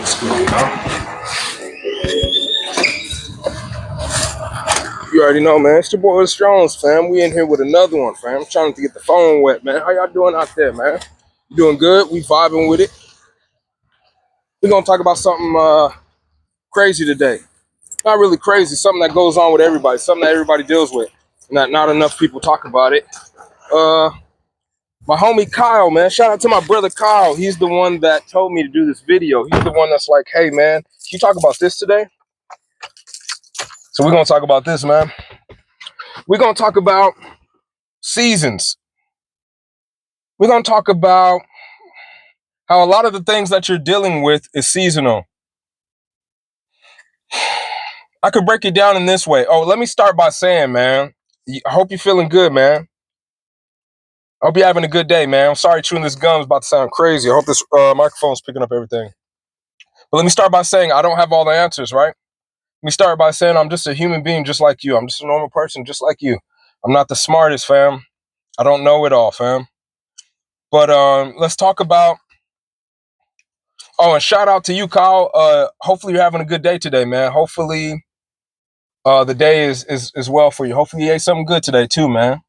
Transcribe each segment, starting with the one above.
Speaking, huh? You already know, man. It's your boy Jones, fam. We in here with another one, fam. I'm trying to get the phone wet, man. How y'all doing out there, man? You doing good? We vibing with it. We're gonna talk about something crazy today. Not really crazy, something that goes on with everybody, something that everybody deals with. Not enough people talk about it. Uh my homie Kyle, man. Shout out to my brother Kyle. He's the one that told me to do this video. He's the one that's like, hey man, can you talk about this today? So we're gonna talk about this, man. We're gonna talk about seasons. We're going to talk about how a lot of the things that you're dealing with is seasonal. I could break it down in this way. Oh, let me start by saying, man, I hope you're feeling good, man. I hope you're having a good day, man. I'm sorry chewing this gum is about to sound crazy. I hope this microphone's picking up everything. But let me start by saying I don't have all the answers, right? Let me start by saying I'm just a human being just like you. I'm just a normal person just like you. I'm not the smartest, fam. I don't know it all, fam. But let's talk about. Oh, and shout out to you, Kyle. Hopefully you're having a good day today, man. Hopefully the day is well for you. Hopefully you ate something good today too, man.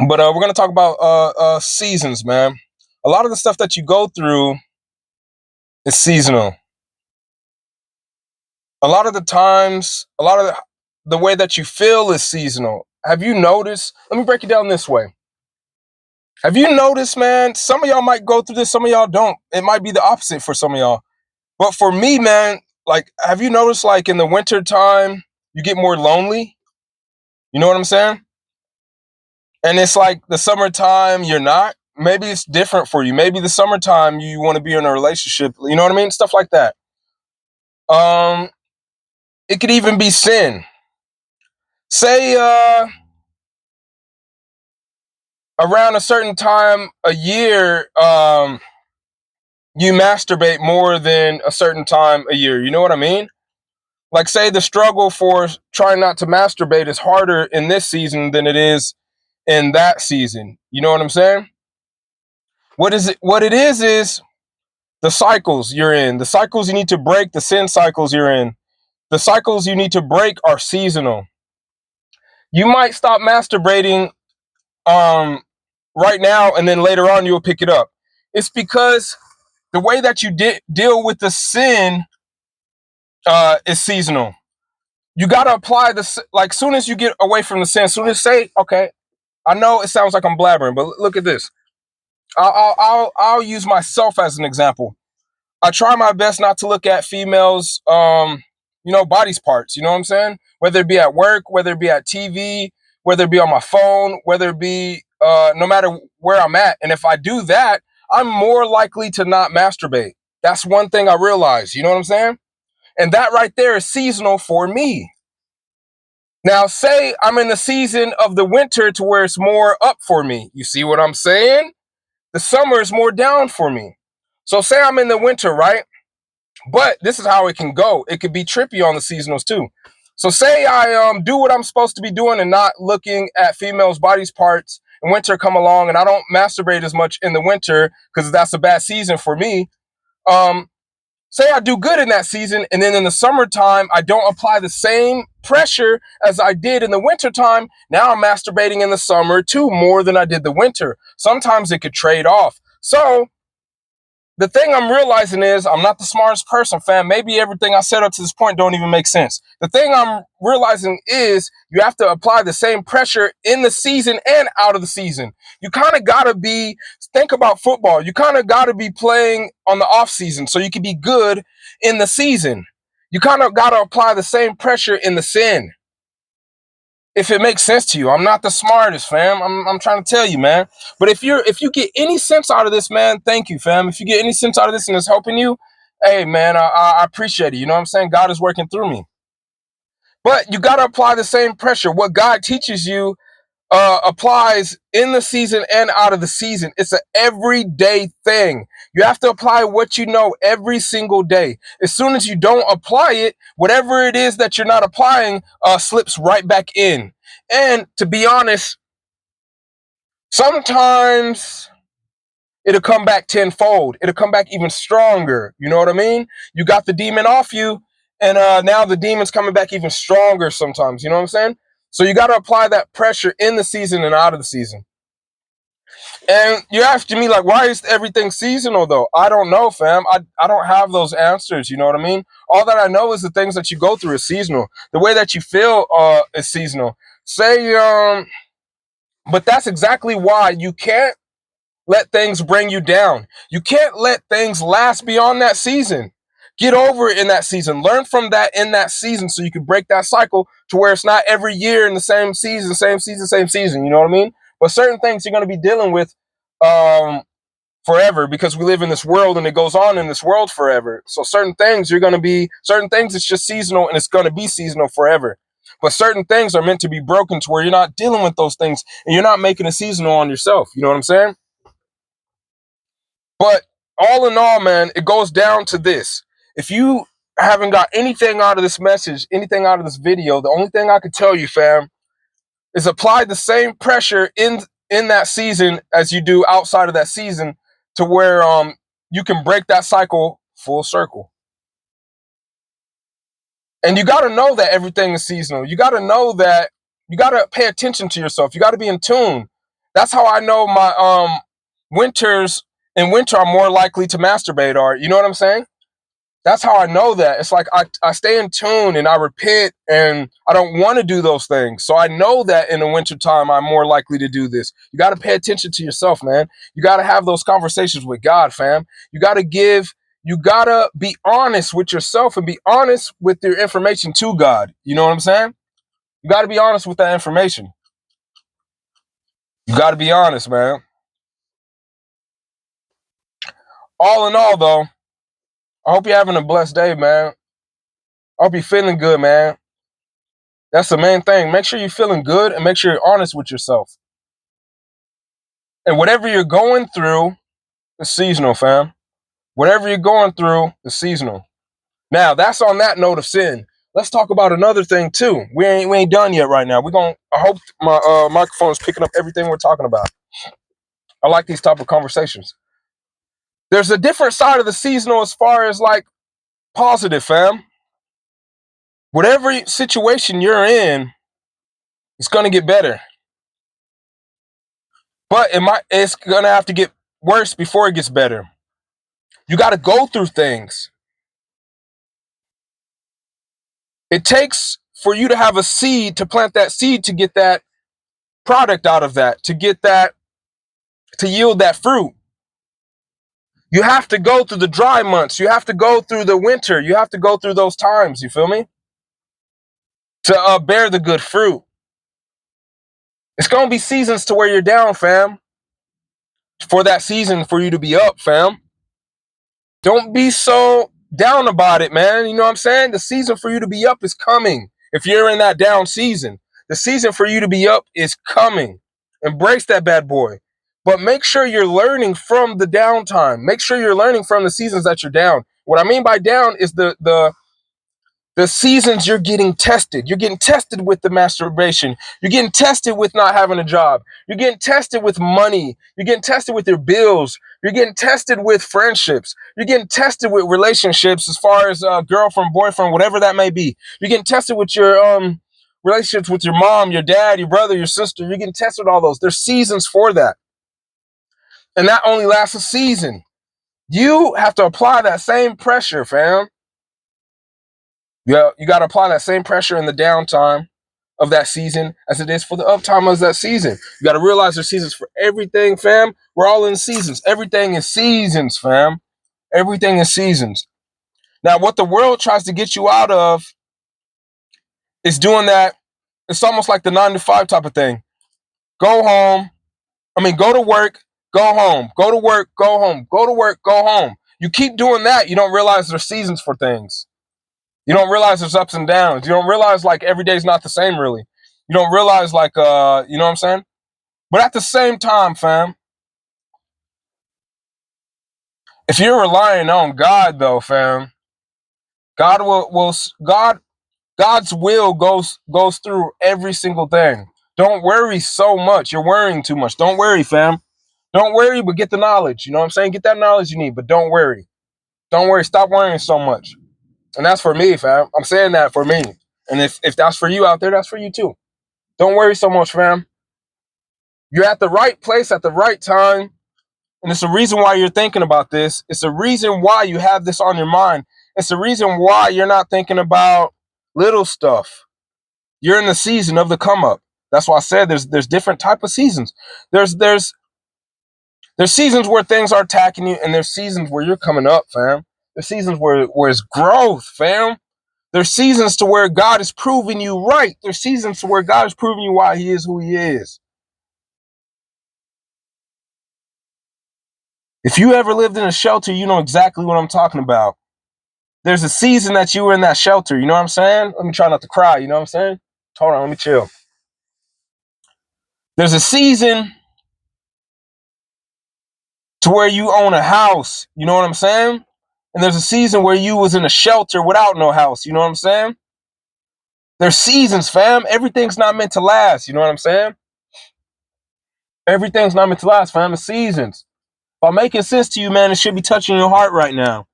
But we're gonna talk about seasons, man. A lot of the stuff that you go through is seasonal. A lot of the times, a lot of the way that you feel is seasonal. Have you noticed? Let me break it down this way. Have you noticed, man? Some of y'all might go through this, some of y'all don't. It might be the opposite for some of y'all. But for me, man, like, have you noticed, like, in the winter time, you get more lonely? You know what I'm saying? And it's like the summertime, you're not. Maybe it's different for you. Maybe the summertime you want to be in a relationship. You know what I mean? Stuff like that. Um, it could even be sin. Say around a certain time a year, you masturbate more than a certain time a year. You know what I mean? Like, say the struggle for trying not to masturbate is harder in this season than it is in that season. You know what I'm saying? What is it? What it is the cycles you're in, the cycles you need to break, the sin cycles you're in, the cycles you need to break are seasonal. You might stop masturbating right now, and then later on you'll pick it up. It's because the way that you deal with the sin is seasonal. You got to apply this, like, soon as you get away from the sin, soon as say, okay, I know it sounds like I'm blabbering, but look at this. I'll use myself as an example. I try my best not to look at females, bodies parts. You know what I'm saying? Whether it be at work, whether it be at TV, whether it be on my phone, whether it be no matter where I'm at. And if I do that, I'm more likely to not masturbate. That's one thing I realized. You know what I'm saying? And that right there is seasonal for me. Now, say I'm in the season of the winter to where it's more up for me. You see what I'm saying? The summer is more down for me. So say I'm in the winter, right? But this is how it can go. It could be trippy on the seasonals too. So say I do what I'm supposed to be doing and not looking at females' bodies parts, and winter come along and I don't masturbate as much in the winter because that's a bad season for me. Say I do good in that season, and then in the summertime I don't apply the same pressure as I did in the wintertime. Now I'm masturbating in the summer too more than I did the winter. Sometimes it could trade off. So the thing I'm realizing is I'm not the smartest person, fam. Maybe everything I said up to this point don't even make sense. The thing I'm realizing is you have to apply the same pressure in the season and out of the season. You kind of got to think about football. You kind of got to be playing on the off season so you can be good in the season. You kind of got to apply the same pressure in the sin. If it makes sense to you. I'm not the smartest, fam. I'm trying to tell you, man. But if you get any sense out of this, man, thank you, fam. If you get any sense out of this and it's helping you, hey, man, I appreciate it. You know what I'm saying? God is working through me. But you got to apply the same pressure. What God teaches you applies in the season and out of the season. It's an everyday thing. You have to apply what you know every single day. As soon as you don't apply it, whatever it is that you're not applying slips right back in. And to be honest, sometimes it'll come back tenfold. It'll come back even stronger. You know what I mean? You got the demon off you, and now the demon's coming back even stronger sometimes. You know what I'm saying? So you got to apply that pressure in the season and out of the season. And you're asking me, like, why is everything seasonal, though? I don't know, fam. I don't have those answers. You know what I mean? All that I know is the things that you go through is seasonal. The way that you feel is seasonal. But that's exactly why you can't let things bring you down. You can't let things last beyond that season. Get over it in that season. Learn from that in that season so you can break that cycle to where it's not every year in the same season, same season, same season. You know what I mean? But certain things you're going to be dealing with forever, because we live in this world and it goes on in this world forever. So certain things it's just seasonal, and it's going to be seasonal forever. But certain things are meant to be broken to where you're not dealing with those things and you're not making it seasonal on yourself. You know what I'm saying? But all in all, man, it goes down to this. If you haven't got anything out of this message, anything out of this video, the only thing I could tell you, fam, is apply the same pressure in that season as you do outside of that season, to where you can break that cycle full circle. And you got to know that everything is seasonal. You got to know that you got to pay attention to yourself. You got to be in tune. That's how I know my winters in winter I'm more likely to masturbate, or you know what I'm saying? That's how I know that. It's like I stay in tune and I repent, and I don't want to do those things. So I know that in the wintertime, I'm more likely to do this. You got to pay attention to yourself, man. You got to have those conversations with God, fam. You got to be honest with yourself and be honest with your information to God. You know what I'm saying? You got to be honest with that information. You got to be honest, man. All in all, though, I hope you're having a blessed day, man. I hope you're feeling good, man. That's the main thing. Make sure you're feeling good and make sure you're honest with yourself. And whatever you're going through is seasonal, fam. Whatever you're going through is seasonal. Now, that's on that note of sin. Let's talk about another thing too. We ain't done yet right now. I hope my microphone is picking up everything we're talking about. I like these type of conversations. There's a different side of the seasonal as far as like positive, fam. Whatever situation you're in, it's gonna get better. But it's gonna have to get worse before it gets better. You got to go through things. It takes for you to have a seed, to plant that seed, to get that product out of that, to yield that fruit. You have to go through the dry months. You have to go through the winter. You have to go through those times. You feel me? To bear the good fruit. It's going to be seasons to where you're down, fam. For that season for you to be up, fam. Don't be so down about it, man. You know what I'm saying? The season for you to be up is coming. If you're in that down season, the season for you to be up is coming. Embrace that bad boy. But make sure you're learning from the downtime. Make sure you're learning from the seasons that you're down. What I mean by down is the seasons you're getting tested. You're getting tested with the masturbation. You're getting tested with not having a job. You're getting tested with money. You're getting tested with your bills. You're getting tested with friendships. You're getting tested with relationships as far as girlfriend, boyfriend, whatever that may be. You're getting tested with your relationships with your mom, your dad, your brother, your sister. You're getting tested with all those. There's seasons for that. And that only lasts a season. You have to apply that same pressure, fam. Yeah, you got to apply that same pressure in the downtime of that season as it is for the uptime of that season. You got to realize there's seasons for everything, fam. We're all in seasons. Everything is seasons, fam. Everything is seasons. Now, what the world tries to get you out of is doing that. It's almost like the 9 to 5 type of thing. Go home. Go to work, go home. Go to work, go home. Go to work, go home. You keep doing that, you don't realize there's seasons for things. You don't realize there's ups and downs. You don't realize like every day's not the same, really. You don't realize like, you know what I'm saying? But at the same time, fam, if you're relying on God, though, fam, God's will goes through every single thing. Don't worry so much. You're worrying too much. Don't worry, fam. Don't worry, but get the knowledge. You know what I'm saying? Get that knowledge you need, but don't worry. Don't worry. Stop worrying so much. And that's for me, fam. I'm saying that for me. And if that's for you out there, that's for you too. Don't worry so much, fam. You're at the right place at the right time. And it's the reason why you're thinking about this. It's the reason why you have this on your mind. It's the reason why you're not thinking about little stuff. You're in the season of the come up. That's why I said there's different type of seasons. There's seasons where things are attacking you, and there's seasons where you're coming up, fam. There's seasons where it's growth, fam. There's seasons to where God is proving you right. There's seasons to where God is proving you why he is who he is. If you ever lived in a shelter, you know exactly what I'm talking about. There's a season that you were in that shelter. You know what I'm saying? Let me try not to cry. You know what I'm saying? Hold on, let me chill. There's a season to where you own a house. You know what I'm saying? And there's a season where you was in a shelter without no house. You know what I'm saying? There's seasons, fam. Everything's not meant to last. You know what I'm saying? Everything's not meant to last, fam. It's seasons. If I'm making sense to you, man, it should be touching your heart right now.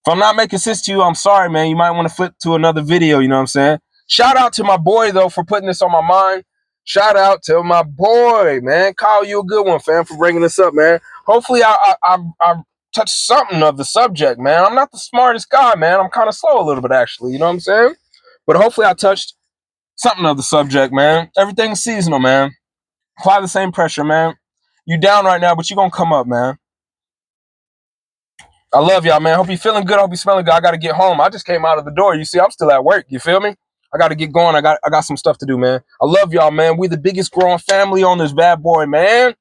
If I'm not making sense to you, I'm sorry, man. You might want to flip to another video, you know what I'm saying? Shout out to my boy, though, for putting this on my mind. Shout out to my boy, man. Kyle, you a good one, fam, for bringing this up, man. Hopefully I touched something of the subject, man. I'm not the smartest guy, man. I'm kind of slow a little bit, actually, you know what I'm saying? But hopefully I touched something of the subject, man. Everything's seasonal, man. Apply the same pressure, man. You down right now, but you gonna come up, man. I love y'all, man. Hope you feeling good. Hope you smelling good. I got to get home. I just came out of the door. You see, I'm still at work. You feel me? I got to get going. I got some stuff to do, man. I love y'all, man. We the biggest growing family on this bad boy, man.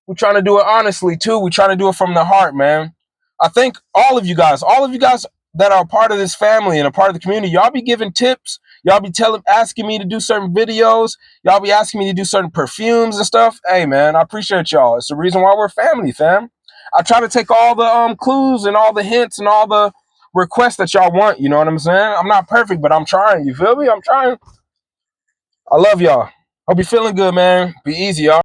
We're trying to do it honestly, too. We're trying to do it from the heart, man. I think all of you guys that are part of this family and a part of the community, y'all be giving tips. Y'all be asking me to do certain videos. Y'all be asking me to do certain perfumes and stuff. Hey, man, I appreciate y'all. It's the reason why we're family, fam. I try to take all the clues and all the hints and all the requests that y'all want. You know what I'm saying? I'm not perfect, but I'm trying. You feel me? I'm trying. I love y'all. Hope you feeling good, man. Be easy, y'all.